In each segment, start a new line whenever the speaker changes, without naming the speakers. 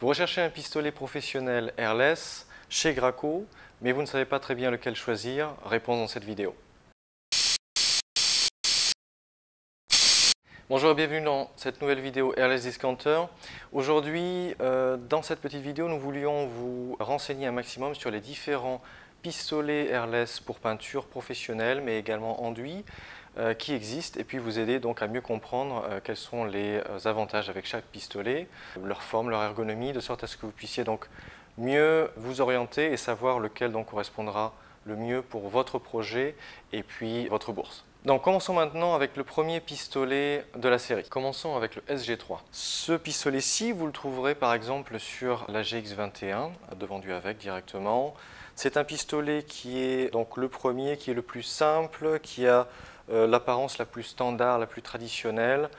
Vous recherchez un pistolet professionnel airless chez Graco, mais vous ne savez pas très bien lequel choisir. Réponse dans cette vidéo. Bonjour et bienvenue dans cette nouvelle vidéo Airless Discounter. Aujourd'hui, dans cette petite vidéo, nous voulions vous renseigner un maximum sur les différents pistolets airless pour peinture professionnelle, mais également enduit, qui existent, et puis vous aider donc à mieux comprendre quels sont les avantages avec chaque pistolet, leur forme, leur ergonomie, de sorte à ce que vous puissiez donc mieux vous orienter et savoir lequel donc correspondra le mieux pour votre projet et puis votre bourse. Donc commençons maintenant avec le premier pistolet de la série. Commençons avec le SG3. Ce pistolet-ci, vous le trouverez par exemple sur la GX21, vendu avec directement. C'est un pistolet qui est donc le premier, qui est le plus simple, qui a l'apparence la plus standard, la plus traditionnelle.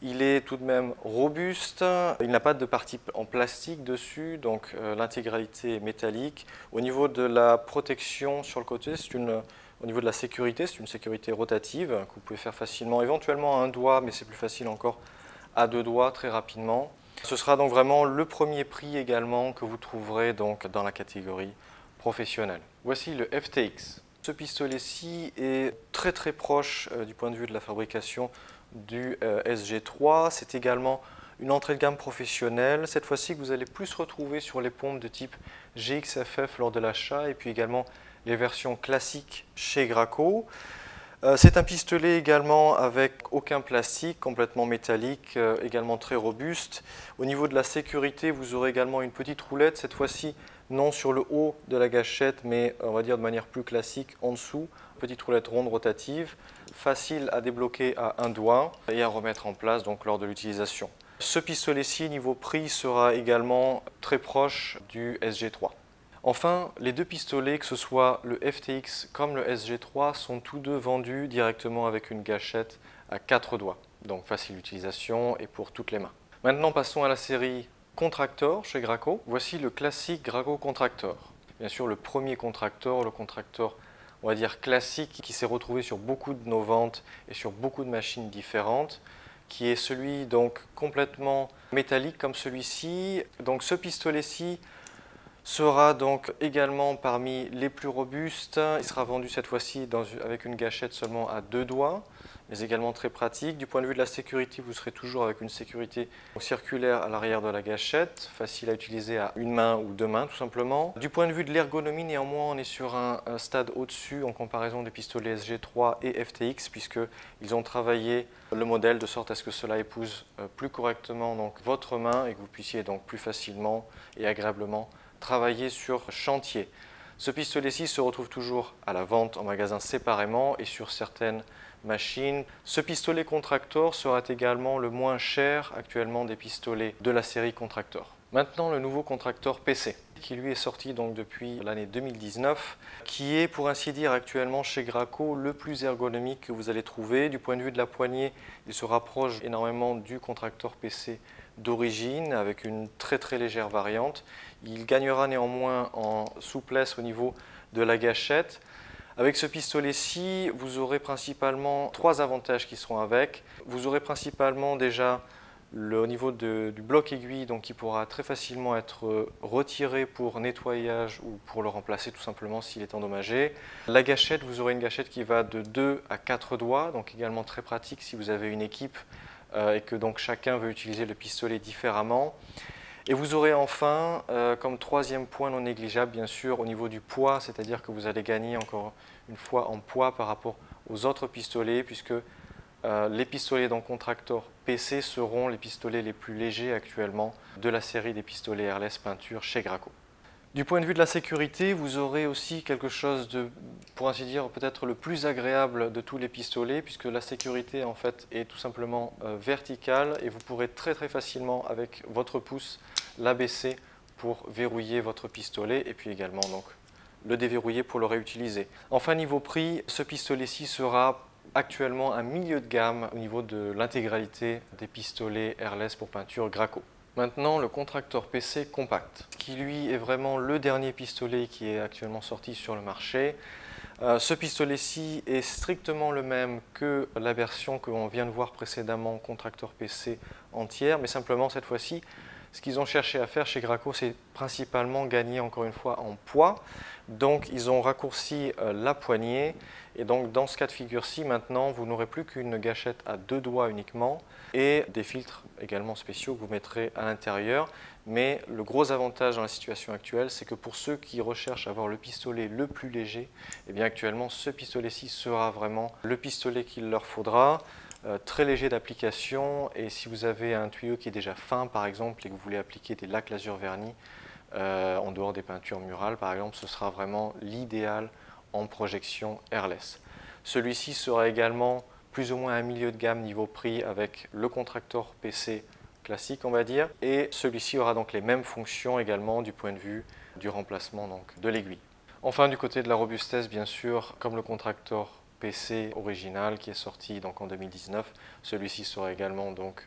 Il est tout de même robuste, il n'a pas de partie en plastique dessus, donc l'intégralité est métallique. Au niveau de la protection sur le côté, au niveau de la sécurité, c'est une sécurité rotative que vous pouvez faire facilement, éventuellement à un doigt, mais c'est plus facile encore à deux doigts très rapidement. Ce sera donc vraiment le premier prix également que vous trouverez donc dans la catégorie professionnelle. Voici le FTX. Ce pistolet-ci est très proche du point de vue de la fabrication du SG3. C'est également une entrée de gamme professionnelle. Cette fois-ci que vous allez plus retrouver sur les pompes de type GXFF lors de l'achat et puis également les versions classiques chez Graco. C'est un pistolet également avec aucun plastique, complètement métallique, également très robuste. Au niveau de la sécurité, vous aurez également une petite roulette, cette fois-ci non sur le haut de la gâchette, mais on va dire de manière plus classique en dessous. Petite roulette ronde rotative, facile à débloquer à un doigt et à remettre en place donc, lors de l'utilisation. Ce pistolet-ci, niveau prix, sera également très proche du SG3. Enfin, les deux pistolets, que ce soit le FTX comme le SG3, sont tous deux vendus directement avec une gâchette à 4 doigts. Donc facile d'utilisation et pour toutes les mains. Maintenant, passons à la série Contractor chez Graco. Voici le classique Graco Contractor. Bien sûr, le premier Contractor, le Contractor, on va dire classique, qui s'est retrouvé sur beaucoup de nos ventes et sur beaucoup de machines différentes, qui est celui donc complètement métallique comme celui-ci. Donc ce pistolet-ci sera donc également parmi les plus robustes. Il sera vendu cette fois-ci avec une gâchette seulement à 2 doigts, mais également très pratique. Du point de vue de la sécurité, vous serez toujours avec une sécurité circulaire à l'arrière de la gâchette, facile à utiliser à une main ou deux mains tout simplement. Du point de vue de l'ergonomie, néanmoins, on est sur un stade au-dessus en comparaison des pistolets SG3 et FTX, puisqu'ils ont travaillé le modèle de sorte à ce que cela épouse plus correctement donc, votre main et que vous puissiez donc plus facilement et agréablement travailler sur chantier. Ce pistolet-ci se retrouve toujours à la vente en magasin séparément et sur certaines machines. Ce pistolet Contractor sera également le moins cher actuellement des pistolets de la série Contractor. Maintenant, le nouveau Contractor PC, qui lui est sorti donc depuis l'année 2019, qui est pour ainsi dire actuellement chez Graco le plus ergonomique que vous allez trouver. Du point de vue de la poignée, il se rapproche énormément du Contractor PC d'origine avec une très légère variante. Il gagnera néanmoins en souplesse au niveau de la gâchette. Avec ce pistolet-ci, vous aurez principalement 3 avantages qui seront avec. Vous aurez principalement déjà au niveau du bloc aiguille, donc qui pourra très facilement être retiré pour nettoyage ou pour le remplacer tout simplement s'il est endommagé. La gâchette, vous aurez une gâchette qui va de 2 à 4 doigts, donc également très pratique si vous avez une équipe et que donc chacun veut utiliser le pistolet différemment. Et vous aurez enfin, comme troisième point non négligeable, bien sûr, au niveau du poids, c'est-à-dire que vous allez gagner encore une fois en poids par rapport aux autres pistolets, puisque les pistolets dans Contractor PC seront les pistolets les plus légers actuellement de la série des pistolets airless peinture chez Graco. Du point de vue de la sécurité, vous aurez aussi quelque chose de, pour ainsi dire, peut-être le plus agréable de tous les pistolets, puisque la sécurité en fait est tout simplement verticale et vous pourrez très facilement avec votre pouce l'abaisser pour verrouiller votre pistolet et puis également donc le déverrouiller pour le réutiliser. Enfin, niveau prix, ce pistolet-ci sera actuellement un milieu de gamme au niveau de l'intégralité des pistolets airless pour peinture Graco. Maintenant, le Contractor PC Compact, qui lui est vraiment le dernier pistolet qui est actuellement sorti sur le marché. Ce pistolet-ci est strictement le même que la version que l'on vient de voir précédemment, Contractor PC entière, mais simplement cette fois-ci, Ce qu'ils ont cherché à faire chez Graco, c'est principalement gagner encore une fois en poids. Donc ils ont raccourci la poignée et donc dans ce cas de figure-ci, maintenant vous n'aurez plus qu'une gâchette à 2 doigts uniquement et des filtres également spéciaux que vous mettrez à l'intérieur. Mais le gros avantage dans la situation actuelle, c'est que pour ceux qui recherchent à avoir le pistolet le plus léger, eh bien actuellement ce pistolet-ci sera vraiment le pistolet qu'il leur faudra. Très léger d'application, et si vous avez un tuyau qui est déjà fin par exemple et que vous voulez appliquer des lacs laser vernis en dehors des peintures murales par exemple, ce sera vraiment l'idéal en projection airless. Celui-ci sera également plus ou moins un milieu de gamme niveau prix avec le contractor PC classique on va dire, et celui-ci aura donc les mêmes fonctions également du point de vue du remplacement donc, de l'aiguille. Enfin du côté de la robustesse bien sûr, comme le contractor PC original qui est sorti donc en 2019, celui-ci sera également donc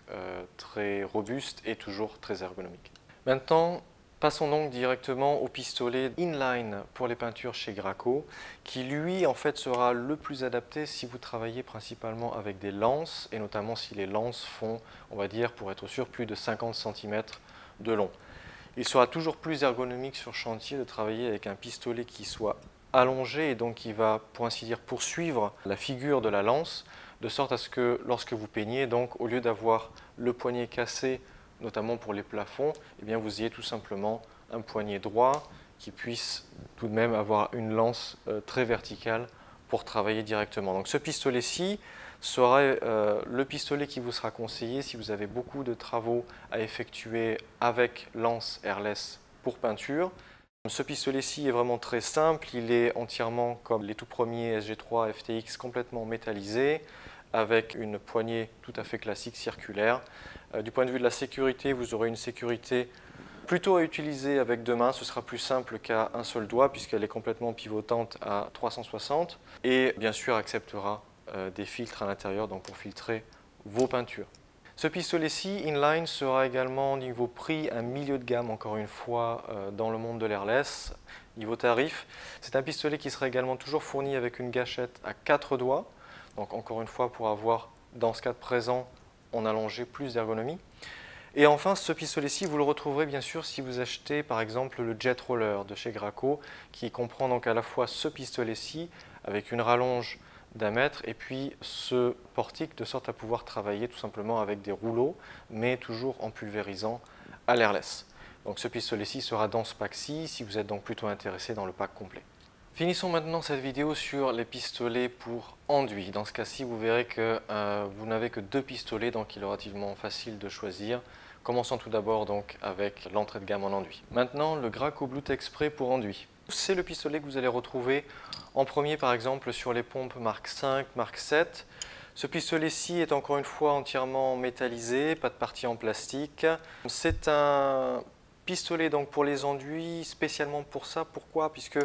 très robuste et toujours très ergonomique. Maintenant, passons donc directement au pistolet inline pour les peintures chez Graco, qui lui en fait sera le plus adapté si vous travaillez principalement avec des lances, et notamment si les lances font, on va dire pour être sûr, plus de 50 cm de long. Il sera toujours plus ergonomique sur chantier de travailler avec un pistolet qui soit allongé et donc qui va, pour ainsi dire, poursuivre la figure de la lance, de sorte à ce que lorsque vous peignez, donc au lieu d'avoir le poignet cassé, notamment pour les plafonds, eh bien vous ayez tout simplement un poignet droit qui puisse tout de même avoir une lance très verticale pour travailler directement. Donc ce pistolet-ci sera le pistolet qui vous sera conseillé si vous avez beaucoup de travaux à effectuer avec lance airless pour peinture. Ce pistolet-ci est vraiment très simple, il est entièrement comme les tout premiers SG3 FTX complètement métallisé avec une poignée tout à fait classique circulaire. Du point de vue de la sécurité, vous aurez une sécurité plutôt à utiliser avec deux mains, ce sera plus simple qu'à un seul doigt puisqu'elle est complètement pivotante à 360 et bien sûr acceptera des filtres à l'intérieur donc pour filtrer vos peintures. Ce pistolet-ci, inline, sera également niveau prix un milieu de gamme, encore une fois, dans le monde de l'airless. Niveau tarif, c'est un pistolet qui sera également toujours fourni avec une gâchette à 4 doigts. Donc encore une fois, pour avoir, dans ce cas présent, en allongé plus d'ergonomie. Et enfin, ce pistolet-ci, vous le retrouverez bien sûr si vous achetez par exemple le Jet Roller de chez Graco, qui comprend donc à la fois ce pistolet-ci avec une rallonge d'1 mètre et puis ce portique de sorte à pouvoir travailler tout simplement avec des rouleaux mais toujours en pulvérisant à l'airless. Donc ce pistolet-ci sera dans ce pack-ci si vous êtes donc plutôt intéressé dans le pack complet. Finissons maintenant cette vidéo sur les pistolets pour enduit. Dans ce cas-ci, vous verrez que vous n'avez que 2 pistolets, donc il est relativement facile de choisir. Commençons tout d'abord donc avec l'entrée de gamme en enduit. Maintenant, le Graco Blutex Spray pour enduit. C'est le pistolet que vous allez retrouver en premier par exemple sur les pompes Mark 5, Mark 7. Ce pistolet-ci est encore une fois entièrement métallisé, pas de partie en plastique. C'est un pistolet donc pour les enduits, spécialement pour ça. Pourquoi? Puisque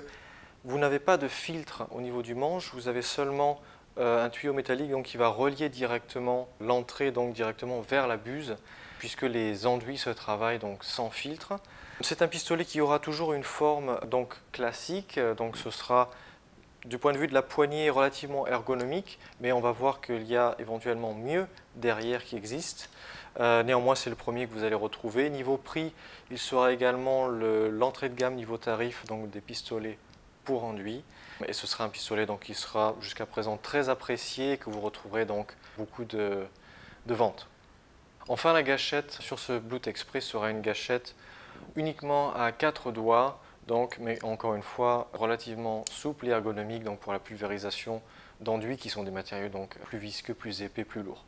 vous n'avez pas de filtre au niveau du manche, vous avez seulement un tuyau métallique donc, qui va relier directement l'entrée directement vers la buse, puisque les enduits se travaillent donc sans filtre. C'est un pistolet qui aura toujours une forme donc classique, donc ce sera du point de vue de la poignée relativement ergonomique, mais on va voir qu'il y a éventuellement mieux derrière qui existe. Néanmoins, c'est le premier que vous allez retrouver. Niveau prix, il sera également l'entrée de gamme niveau tarif donc des pistolets pour enduit. Et ce sera un pistolet donc, qui sera jusqu'à présent très apprécié et que vous retrouverez donc beaucoup de ventes. Enfin, la gâchette sur ce Blutex Spray sera une gâchette uniquement à 4 doigts, donc, mais encore une fois relativement souple et ergonomique donc, pour la pulvérisation d'enduits qui sont des matériaux donc, plus visqueux, plus épais, plus lourds.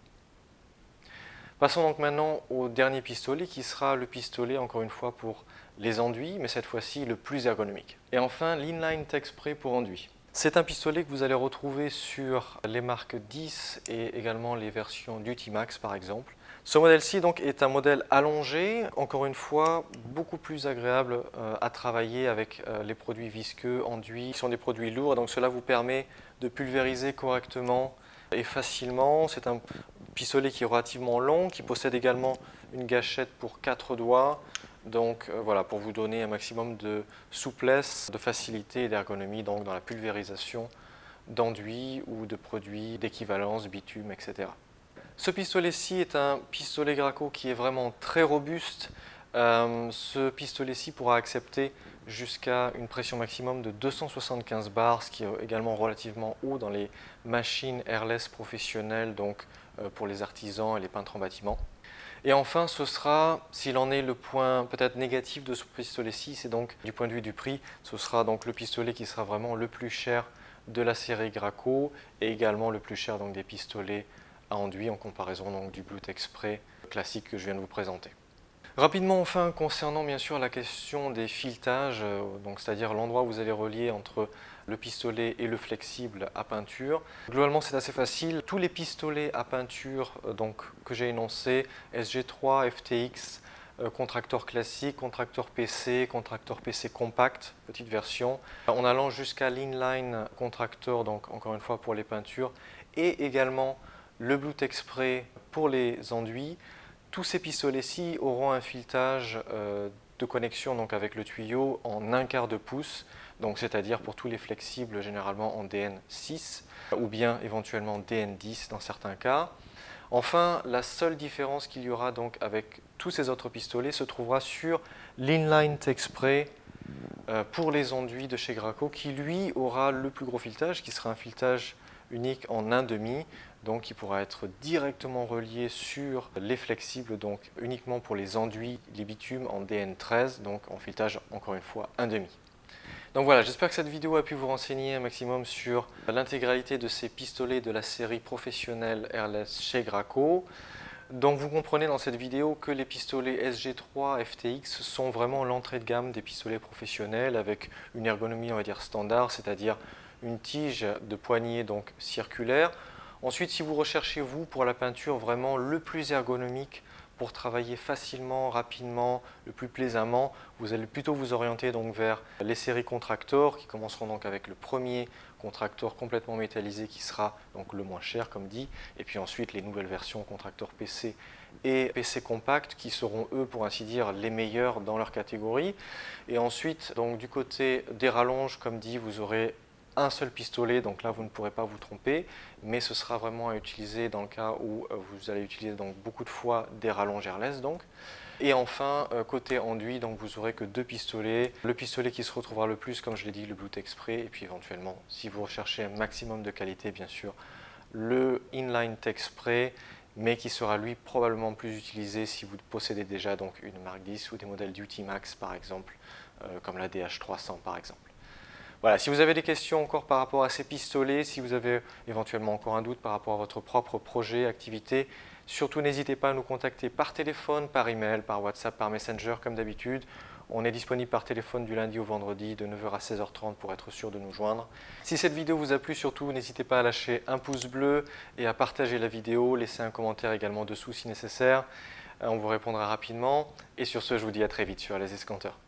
Passons donc maintenant au dernier pistolet qui sera le pistolet encore une fois pour les enduits, mais cette fois-ci le plus ergonomique. Et enfin l'Inline Tech Spray pour enduit. C'est un pistolet que vous allez retrouver sur les marques 10 et également les versions d'Ultimax par exemple. Ce modèle-ci donc est un modèle allongé, encore une fois beaucoup plus agréable à travailler avec les produits visqueux, enduits, qui sont des produits lourds, donc cela vous permet de pulvériser correctement et facilement. C'est un pistolet qui est relativement long, qui possède également une gâchette pour 4 doigts, donc voilà, pour vous donner un maximum de souplesse, de facilité et d'ergonomie donc dans la pulvérisation d'enduits ou de produits d'équivalence, bitume, etc. Ce pistolet-ci est un pistolet Graco qui est vraiment très robuste, Ce pistolet-ci pourra accepter jusqu'à une pression maximum de 275 bars, ce qui est également relativement haut dans les machines airless professionnelles, donc pour les artisans et les peintres en bâtiment. Et enfin, ce sera, s'il en est le point peut-être négatif de ce pistolet-ci, c'est donc du point de vue du prix, ce sera donc le pistolet qui sera vraiment le plus cher de la série Graco et également le plus cher donc des pistolets à enduit en comparaison donc du Bluetech Spray classique que je viens de vous présenter. Rapidement enfin, concernant bien sûr la question des filetages, c'est-à-dire l'endroit où vous allez relier entre le pistolet et le flexible à peinture. Globalement c'est assez facile, tous les pistolets à peinture que j'ai énoncés, SG3, FTX, contracteur classique, contracteur PC compact, petite version, en allant jusqu'à l'inline contracteur, donc encore une fois pour les peintures, et également le Bluetech Spray pour les enduits. Tous ces pistolets-ci auront un filetage de connexion donc avec le tuyau en 1/4 de pouce, c'est-à-dire pour tous les flexibles généralement en DN6 ou bien éventuellement DN10 dans certains cas. Enfin, la seule différence qu'il y aura donc avec tous ces autres pistolets se trouvera sur l'Inline Tech Spray pour les enduits de chez Graco, qui lui aura le plus gros filetage, qui sera un filetage unique en 1/2, donc qui pourra être directement relié sur les flexibles, donc uniquement pour les enduits, les bitumes en DN13, donc en filetage encore une fois 1/2. Donc voilà, j'espère que cette vidéo a pu vous renseigner un maximum sur l'intégralité de ces pistolets de la série professionnelle airless chez Graco. Donc vous comprenez dans cette vidéo que les pistolets SG3 FTX sont vraiment l'entrée de gamme des pistolets professionnels avec une ergonomie on va dire standard, c'est-à-dire une tige de poignée donc circulaire. Ensuite, si vous recherchez vous pour la peinture vraiment le plus ergonomique pour travailler facilement, rapidement, le plus plaisamment, vous allez plutôt vous orienter donc vers les séries Contractor qui commenceront donc avec le premier Contractor complètement métallisé qui sera donc le moins cher comme dit, et puis ensuite les nouvelles versions Contractor PC et PC Compact qui seront eux pour ainsi dire les meilleurs dans leur catégorie. Et ensuite donc du côté des rallonges comme dit vous aurez un seul pistolet, donc là vous ne pourrez pas vous tromper, mais ce sera vraiment à utiliser dans le cas où vous allez utiliser donc beaucoup de fois des rallonges airless donc. Et enfin côté enduit, donc vous aurez que deux pistolets, le pistolet qui se retrouvera le plus comme je l'ai dit, le Bluetech Spray, et puis éventuellement si vous recherchez un maximum de qualité bien sûr le Inline Tech Spray, mais qui sera lui probablement plus utilisé si vous possédez déjà donc une Mark 10 ou des modèles Duty Max par exemple, comme la DH300 par exemple. Voilà, si vous avez des questions encore par rapport à ces pistolets, si vous avez éventuellement encore un doute par rapport à votre propre projet, activité, surtout n'hésitez pas à nous contacter par téléphone, par email, par WhatsApp, par Messenger comme d'habitude. On est disponible par téléphone du lundi au vendredi de 9 h à 16 h 30 pour être sûr de nous joindre. Si cette vidéo vous a plu, surtout n'hésitez pas à lâcher un pouce bleu et à partager la vidéo, laisser un commentaire également dessous si nécessaire. On vous répondra rapidement. Et sur ce, je vous dis à très vite sur Les Escanteurs.